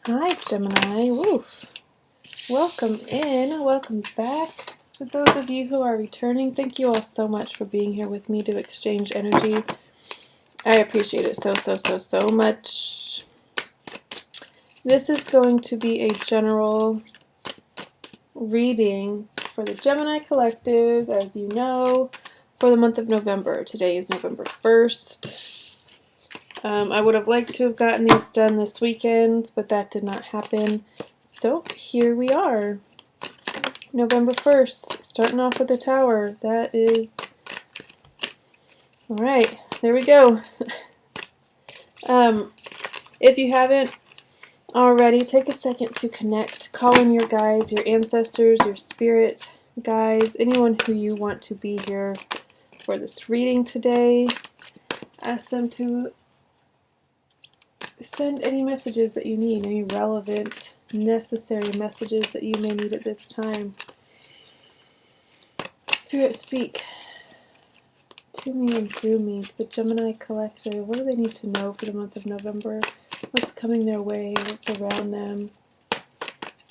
Hi, Gemini. Woof. Welcome in. Welcome back. For those of you who are returning, thank you all so much for being here with me to exchange energy. I appreciate it so much. This is going to be a general reading for the Gemini Collective, as you know, for the month of November. Today is November 1st. I would have liked to have gotten these done this weekend, but that did not happen. So here we are. November 1st, starting off with the Tower. That is... Alright, there we go. If you haven't already, take a second to connect. Call in your guides, your ancestors, your spirit guides, anyone who you want to be here for this reading today. Ask them to send any messages that you need, any relevant, necessary messages that you may need at this time. Spirit, speak to me and through me, to the Gemini Collective. What do they need to know for the month of November? What's coming their way? What's around them?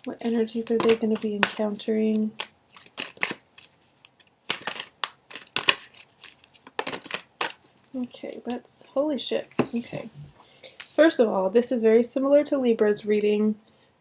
What energies are they going to be encountering? Okay, that's... holy shit. Okay. First of all, this is very similar to Libra's reading.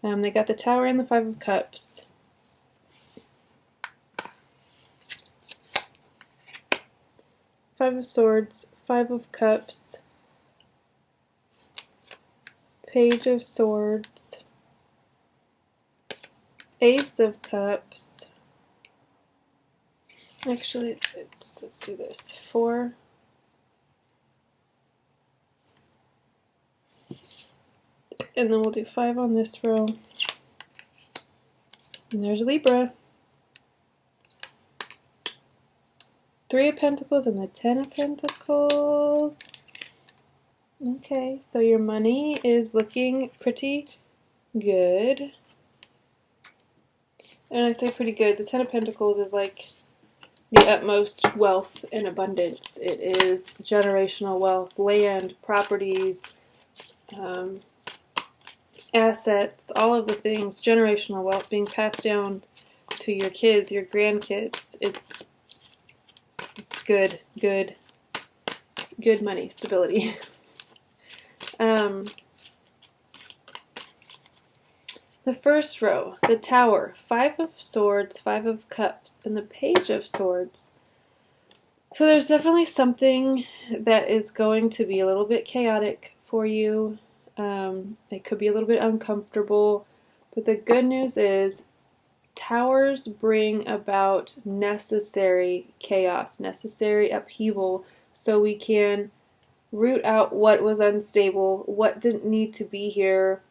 They got the Tower and the Five of Cups. Five of Swords, Five of Cups, Page of Swords, Ace of Cups. Actually, let's do this. 4. And then we'll do 5 on this row. And there's Libra. 3 of Pentacles and the 10 of Pentacles. Okay, so your money is looking pretty good. And I say pretty good, the 10 of Pentacles is like the utmost wealth and abundance. It is generational wealth, land, properties, assets, all of the things, generational wealth being passed down to your kids, your grandkids. It's good money, stability. The first row, the Tower, 5 of Swords, 5 of Cups, and the Page of Swords. So there's definitely something that is going to be a little bit chaotic for you. It could be a little bit uncomfortable, but the good news is Towers bring about necessary chaos, necessary upheaval, so we can root out what was unstable, what didn't need to be here,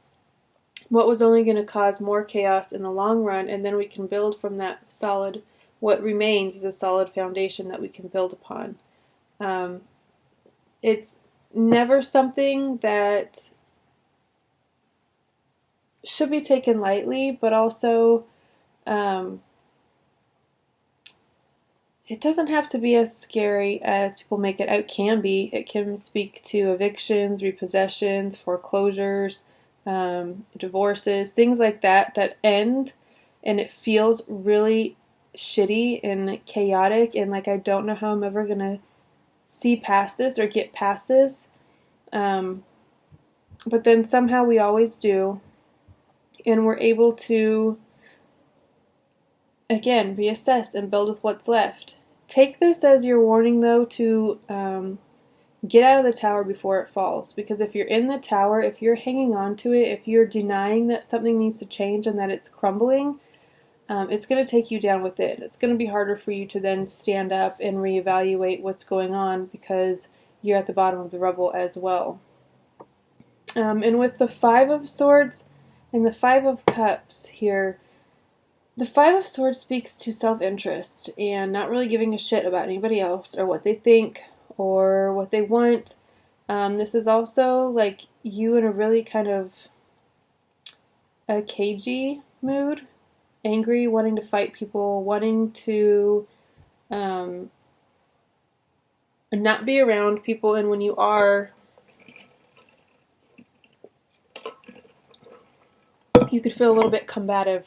what was only going to cause more chaos in the long run, and then we can build from that solid, what remains is a solid foundation that we can build upon. It's never something that should be taken lightly, but also it doesn't have to be as scary as people make it out. It can be. It can speak to evictions, repossessions, foreclosures, divorces, things like that that end and it feels really shitty and chaotic and like I don't know how I'm ever going to see past this or get past this. But then somehow we always do. And we're able to, again, reassess and build with what's left. Take this as your warning, though, to get out of the Tower before it falls. Because if you're in the Tower, if you're hanging on to it, if you're denying that something needs to change and that it's crumbling, it's going to take you down with it. It's going to be harder for you to then stand up and reevaluate what's going on because you're at the bottom of the rubble as well. And with the 5 of Swords and the 5 of Cups here, the 5 of Swords speaks to self-interest and not really giving a shit about anybody else or what they think or what they want. This is also like you in a really kind of a cagey mood, angry, wanting to fight people, wanting to not be around people, and when you are, you could feel a little bit combative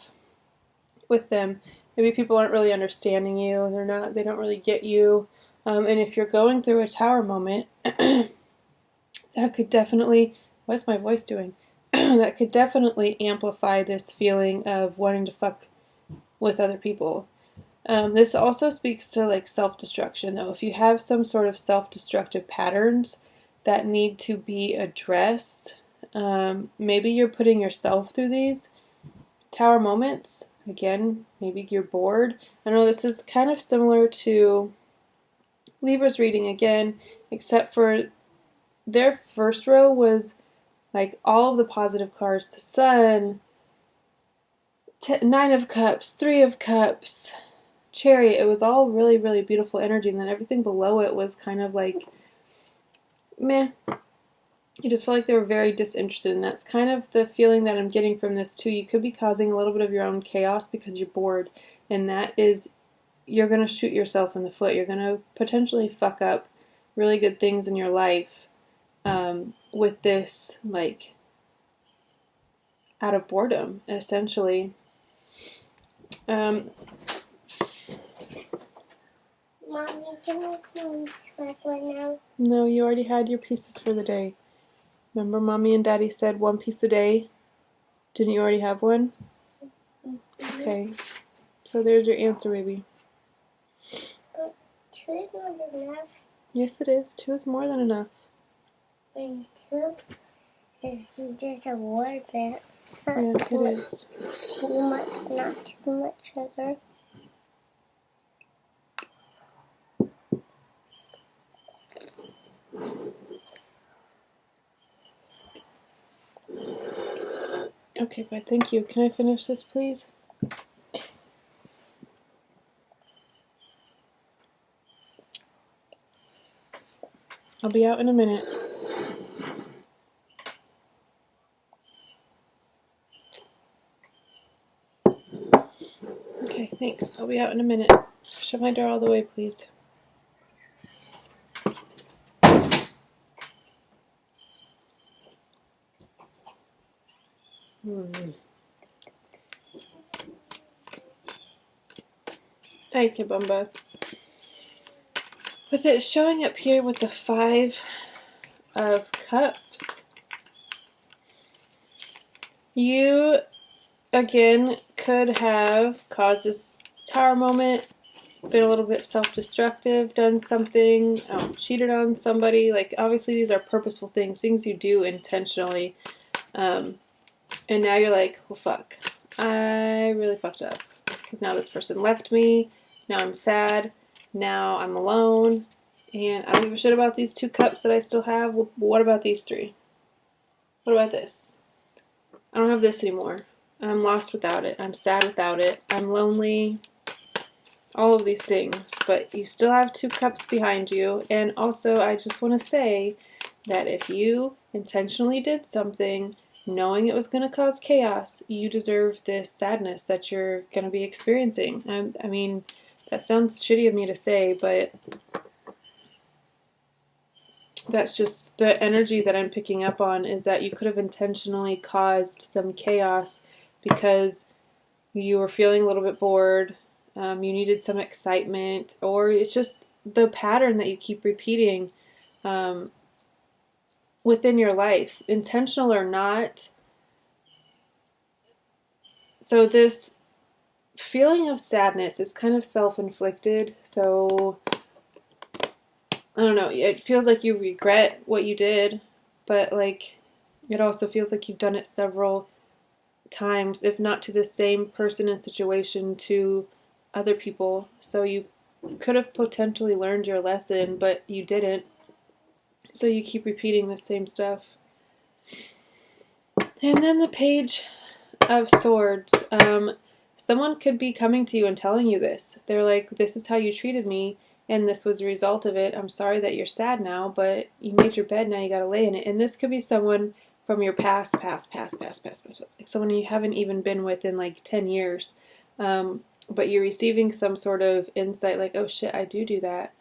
with them. Maybe people aren't really understanding you, they don't really get you. And if you're going through a tower moment, that could definitely, what's my voice doing? That could definitely amplify this feeling of wanting to fuck with other people. This also speaks to like self-destruction though. If you have some sort of self-destructive patterns that need to be addressed, maybe you're putting yourself through these tower moments. Again, maybe you're bored. I know this is kind of similar to Libra's reading again, except for their first row was like all of the positive cards, the Sun, Nine of Cups, Three of Cups, Chariot. It was all really, really beautiful energy, and then everything below it was kind of like meh. You just felt like they were very disinterested, and that's kind of the feeling that I'm getting from this too. You could be causing a little bit of your own chaos because you're bored, and that is, you're going to shoot yourself in the foot. You're going to potentially fuck up really good things in your life with this, like, out of boredom, essentially. Mommy, can I come back right now? No, you already had your pieces for the day. Remember Mommy and Daddy said 1 piece a day? Didn't you already have one? Okay. So there's your answer, baby. But 2 is not enough. Yes, it is. 2 is more than enough. And 2 is just a little bit. Yes, it is. Too much, not too much sugar. Okay, bud, thank you. Can I finish this, please? I'll be out in a minute. Okay, thanks. I'll be out in a minute. Shut my door all the way, please. Thank you, Bumba. With it showing up here with the 5 of Cups, you, again, could have caused this tower moment, been a little bit self-destructive, done something, cheated on somebody. Like, obviously these are purposeful things you do intentionally. And now you're like, well, fuck, I really fucked up. Because now this person left me, now I'm sad, now I'm alone, and I don't give a shit about these 2 cups that I still have. Well, what about these 3? What about this? I don't have this anymore. I'm lost without it. I'm sad without it. I'm lonely. All of these things. But you still have 2 cups behind you. And also, I just want to say that if you intentionally did something knowing it was going to cause chaos, you deserve this sadness that you're going to be experiencing. I mean, that sounds shitty of me to say, but that's just the energy that I'm picking up on, is that you could have intentionally caused some chaos because you were feeling a little bit bored, you needed some excitement, or it's just the pattern that you keep repeating within your life, intentional or not. So this feeling of sadness is kind of self-inflicted, so I don't know, it feels like you regret what you did, but like it also feels like you've done it several times, if not to the same person and situation, to other people. So you could have potentially learned your lesson, but you didn't. So you keep repeating the same stuff. And then the Page of Swords. Someone could be coming to you and telling you this. They're like, this is how you treated me, and this was a result of it. I'm sorry that you're sad now, but you made your bed, now you gotta lay in it. And this could be someone from your past. Like someone you haven't even been with in like 10 years. But you're receiving some sort of insight like, oh shit, I do that.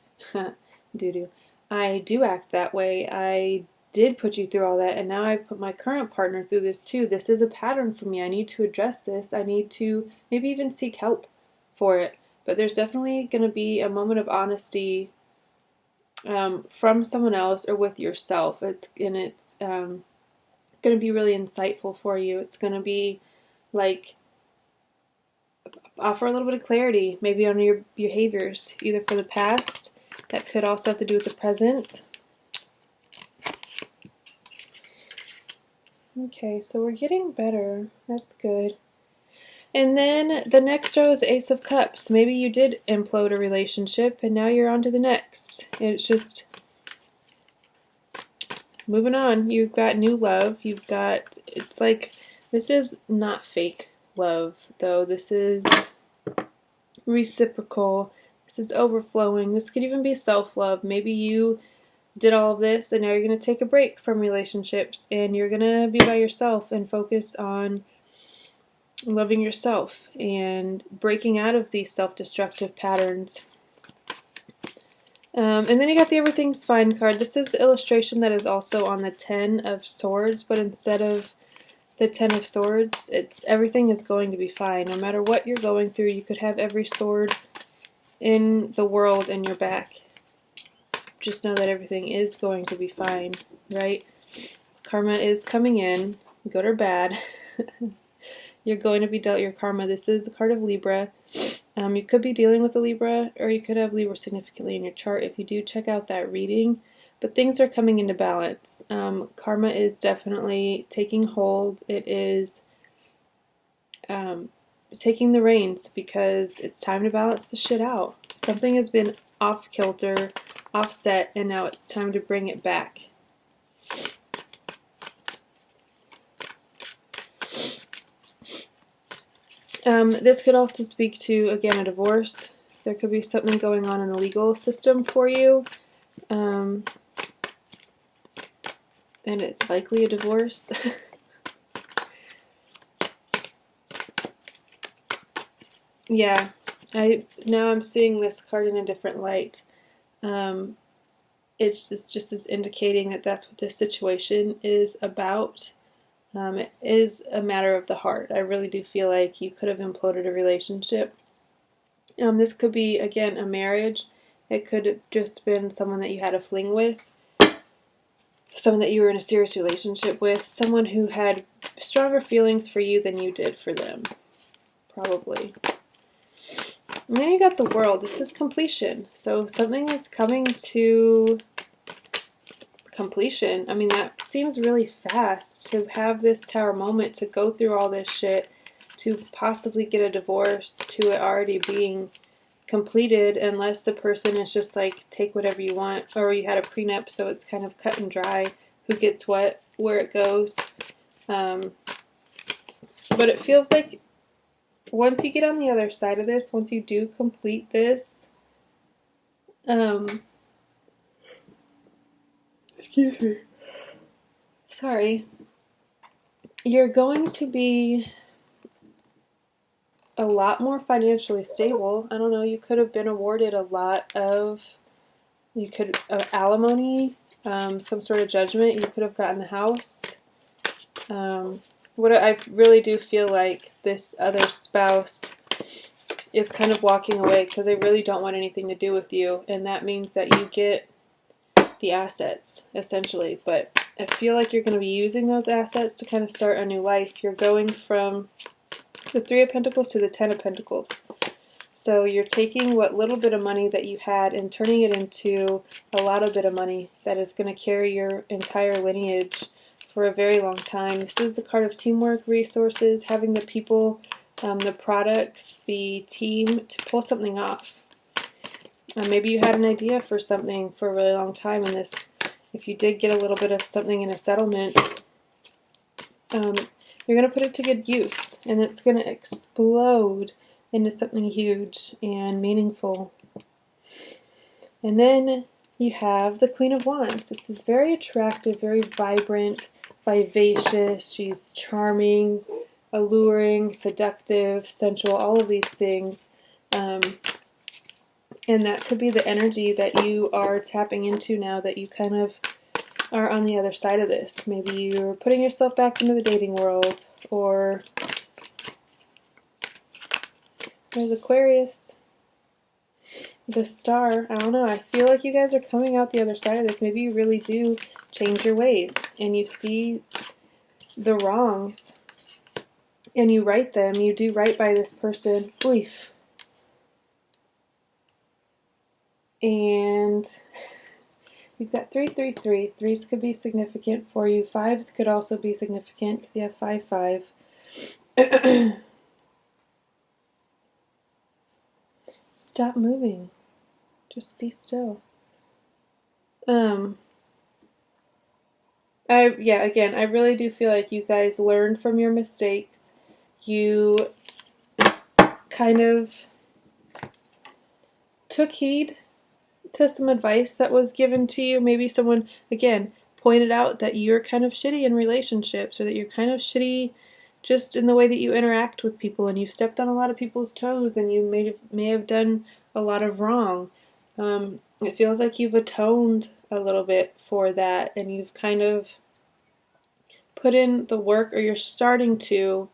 I do act that way. I did put you through all that, and now I've put my current partner through this too. This is a pattern for me. I need to address this. I need to maybe even seek help for it. But there's definitely going to be a moment of honesty from someone else or with yourself. It's going to be really insightful for you. It's going to be like offer a little bit of clarity, maybe on your behaviors, either for the past. That could also have to do with the present. Okay, so we're getting better. That's good. And then the next row is Ace of Cups. Maybe you did implode a relationship and now you're on to the next. It's just moving on. You've got new love. You've got, it's like, this is not fake love, though. This is reciprocal. This is overflowing. This could even be self-love. Maybe you did all of this and now you're going to take a break from relationships and you're going to be by yourself and focus on loving yourself and breaking out of these self-destructive patterns. And then you got the Everything's Fine card. This is the illustration that is also on the 10 of Swords, but instead of the 10 of Swords, it's everything is going to be fine. No matter what you're going through, you could have every sword in the world in your back. Just know that everything is going to be fine, right? Karma is coming in, good or bad. You're going to be dealt your karma. This is the card of Libra. You could be dealing with a Libra, or you could have Libra significantly in your chart. If you do, check out that reading. But things are coming into balance. Karma is definitely taking hold. It is taking the reins because it's time to balance the shit out. Something has been off kilter, offset, and now it's time to bring it back. This could also speak to, again, a divorce. There could be something going on in the legal system for you. And it's likely a divorce. Yeah, now I'm seeing this card in a different light. It's just as indicating that that's what this situation is about. It is a matter of the heart. I really do feel like you could have imploded a relationship. This could be, again, a marriage. It could have just been someone that you had a fling with, someone that you were in a serious relationship with, someone who had stronger feelings for you than you did for them, probably. And then you got the World. This is completion. So something is coming to completion. I mean, that seems really fast to have this Tower moment, to go through all this shit, to possibly get a divorce, to it already being completed, unless the person is just like, take whatever you want, or you had a prenup, so it's kind of cut and dry, who gets what, where it goes. But it feels like once you get on the other side of this, once you do complete this, excuse me, sorry, you're going to be a lot more financially stable. I don't know, you could have been awarded a lot of, alimony, some sort of judgment. You could have gotten the house. What I really do feel like this other spouse is kind of walking away because they really don't want anything to do with you, and that means that you get the assets, essentially. But I feel like you're going to be using those assets to kind of start a new life. You're going from the 3 of Pentacles to the 10 of Pentacles. So you're taking what little bit of money that you had and turning it into a lot of bit of money that is going to carry your entire lineage for a very long time. This is the card of teamwork, resources, having the people, the products, the team to pull something off. Maybe you had an idea for something for a really long time, and this, if you did get a little bit of something in a settlement, you're going to put it to good use, and it's going to explode into something huge and meaningful. And then you have the Queen of Wands. This is very attractive, very vibrant, vivacious. She's charming, alluring, seductive, sensual, all of these things. And that could be the energy that you are tapping into now, that you kind of are on the other side of this. Maybe you're putting yourself back into the dating world, or there's Aquarius, the Star. I don't know. I feel like you guys are coming out the other side of this. Maybe you really do change your ways and you see the wrongs and you right them. You do right by this person. Oof. And you've got 3, 3, 3. Threes could be significant for you. Fives could also be significant because you have 5, 5. Stop moving. Just be still. Again, I really do feel like you guys learned from your mistakes. You kind of took heed to some advice that was given to you. Maybe someone, again, pointed out that you're kind of shitty in relationships, or that you're kind of shitty just in the way that you interact with people, and you've stepped on a lot of people's toes, and you may have done a lot of wrong. It feels like you've atoned a little bit for that, and you've kind of put in the work, or you're starting to,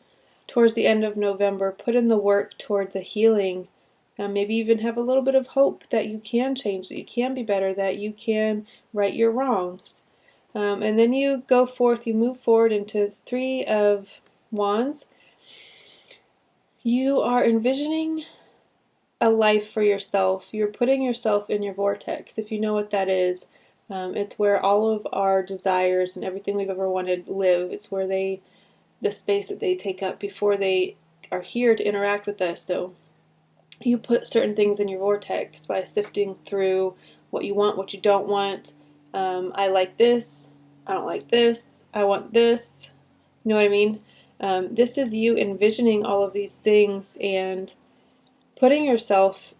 towards the end of November, put in the work towards a healing. Maybe even have a little bit of hope that you can change, that you can be better, that you can right your wrongs. And then you go forth, you move forward into 3 of Wands. You are envisioning a life for yourself. You're putting yourself in your vortex. If you know what that is, it's where all of our desires and everything we've ever wanted live. It's where the space that they take up before they are here to interact with us. So you put certain things in your vortex by sifting through what you want, what you don't want. I like this. I don't like this. I want this. You know what I mean? This is you envisioning all of these things and putting yourself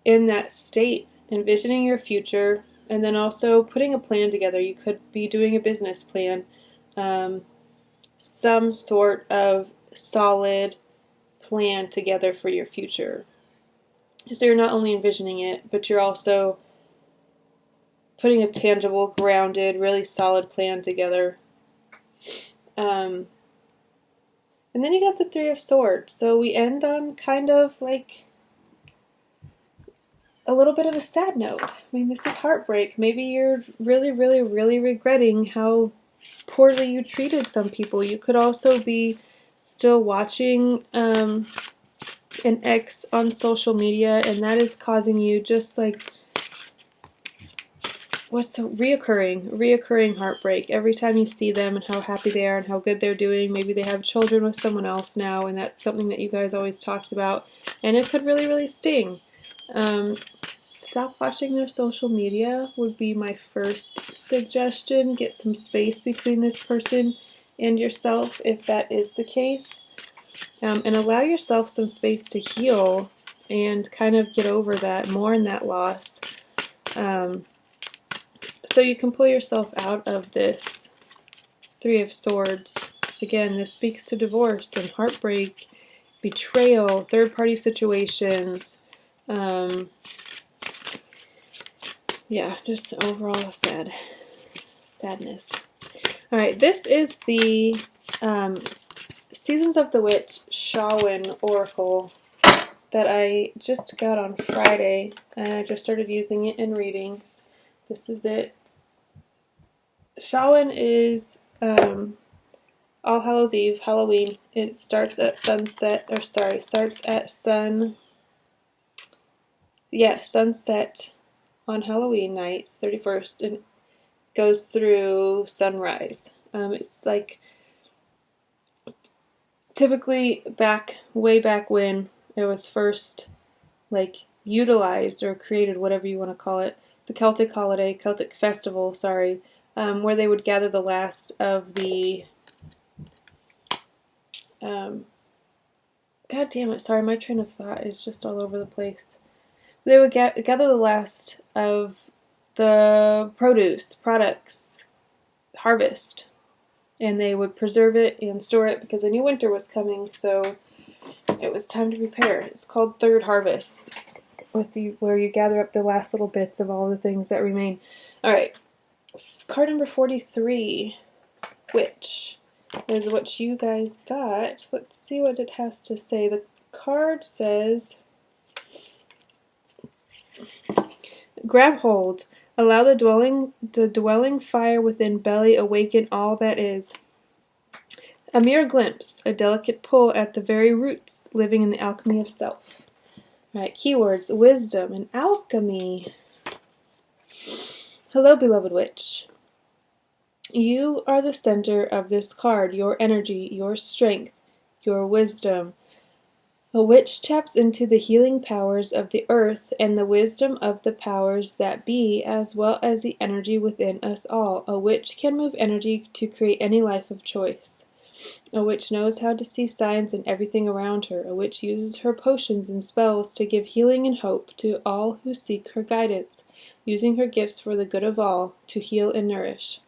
in that state, envisioning your future, and then also putting a plan together. You could be doing a business plan, some sort of solid plan together for your future. So you're not only envisioning it, but you're also putting a tangible, grounded, really solid plan together. And then you got the 3 of Swords. So we end on kind of like a little bit of a sad note. I mean, this is heartbreak. Maybe you're really, really, really regretting how poorly you treated some people. You could also be still watching an ex on social media, and that is causing you just like, what's the reoccurring heartbreak every time you see them and how happy they are and how good they're doing. Maybe they have children with someone else now, and that's something that you guys always talked about, and it could really, really sting. Stop watching their social media would be my first suggestion. Get some space between this person and yourself if that is the case, and allow yourself some space to heal and kind of get over that, mourn that loss, so you can pull yourself out of this 3 of Swords. Again, this speaks to divorce and heartbreak, betrayal, third-party situations. Yeah, just overall sadness. Alright, this is the Seasons of the Witch Shawan Oracle that I just got on Friday, and I just started using it in readings. This is it. Shawan is All Hallows Eve, Halloween. It starts at sunset, starts at sunset on Halloween night, 31st, and goes through sunrise. It's like typically way back when it was first like utilized or created, whatever you want to call it. It's a Celtic holiday, Celtic festival, where they would gather the last of the God damn it, sorry, my train of thought is just all over the place. They would gather the last of the products, harvest, and they would preserve it and store it because a new winter was coming, so it was time to prepare. It's called Third Harvest, where you gather up the last little bits of all the things that remain. Alright, Card number 43, which is what you guys got. Let's see what it has to say. The card says, grab hold. Allow the dwelling fire within belly awaken all that is. A mere glimpse, a delicate pull at the very roots, living in the alchemy of self. Alright, keywords, wisdom and alchemy. Hello, beloved witch. You are the center of this card, your energy, your strength, your wisdom. A witch taps into the healing powers of the earth and the wisdom of the powers that be, as well as the energy within us all. A witch can move energy to create any life of choice. A witch knows how to see signs in everything around her. A witch uses her potions and spells to give healing and hope to all who seek her guidance, using her gifts for the good of all, to heal and nourish.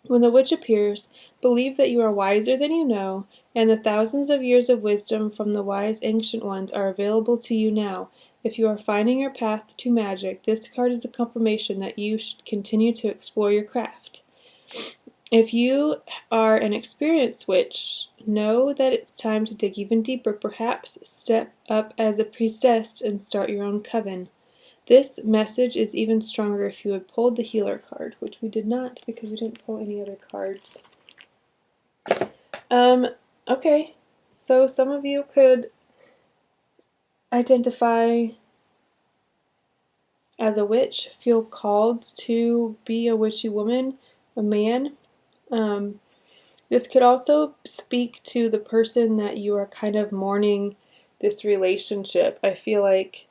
When the witch appears, believe that you are wiser than you know, and the thousands of years of wisdom from the wise ancient ones are available to you now. If you are finding your path to magic, this card is a confirmation that you should continue to explore your craft. If you are an experienced witch, know that it's time to dig even deeper, perhaps step up as a priestess and start your own coven. This message is even stronger if you had pulled the healer card, which we did not because we didn't pull any other cards. Okay, so some of you could identify as a witch, feel called to be a witchy woman, a man. This could also speak to the person that you are kind of mourning this relationship. I feel like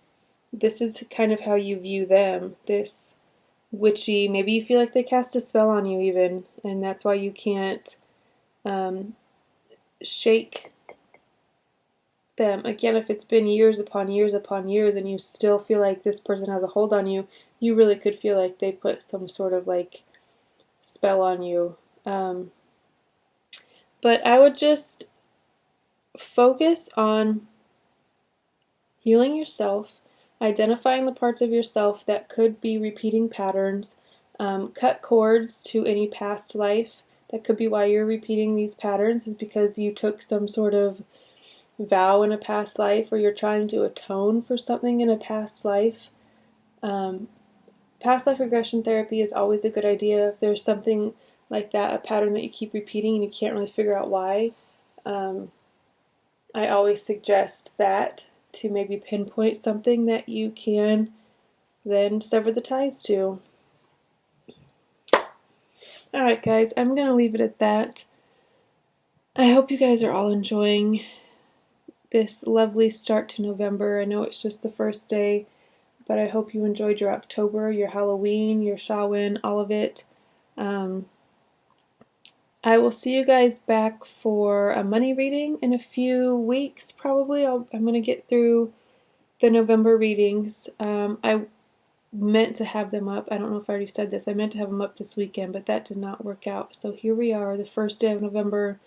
this is kind of how you view them, this witchy, maybe you feel like they cast a spell on you even, and that's why you can't shake them. Again, if it's been years upon years upon years and you still feel like this person has a hold on you, you really could feel like they put some sort of like spell on you. But I would just focus on healing yourself, identifying the parts of yourself that could be repeating patterns, cut cords to any past life. That could be why you're repeating these patterns, is because you took some sort of vow in a past life, or you're trying to atone for something in a past life. Past life regression therapy is always a good idea if there's something like that, a pattern that you keep repeating and you can't really figure out why. I always suggest that, to maybe pinpoint something that you can then sever the ties to. Alright guys, I'm going to leave it at that. I hope you guys are all enjoying this lovely start to November. I know it's just the first day, but I hope you enjoyed your October, your Halloween, your Samhain, all of it. I will see you guys back for a money reading in a few weeks, probably. I'm going to get through the November readings. I meant to have them up. I don't know if I already said this. I meant to have them up this weekend, but that did not work out. So here we are, the first day of November,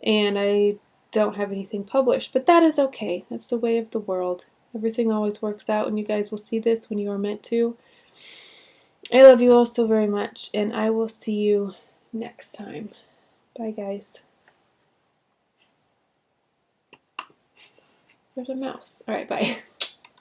and I don't have anything published. But that is okay. That's the way of the world. Everything always works out, and you guys will see this when you are meant to. I love you all so very much, and I will see you next time. Bye, guys. There's a mouse. Alright, bye.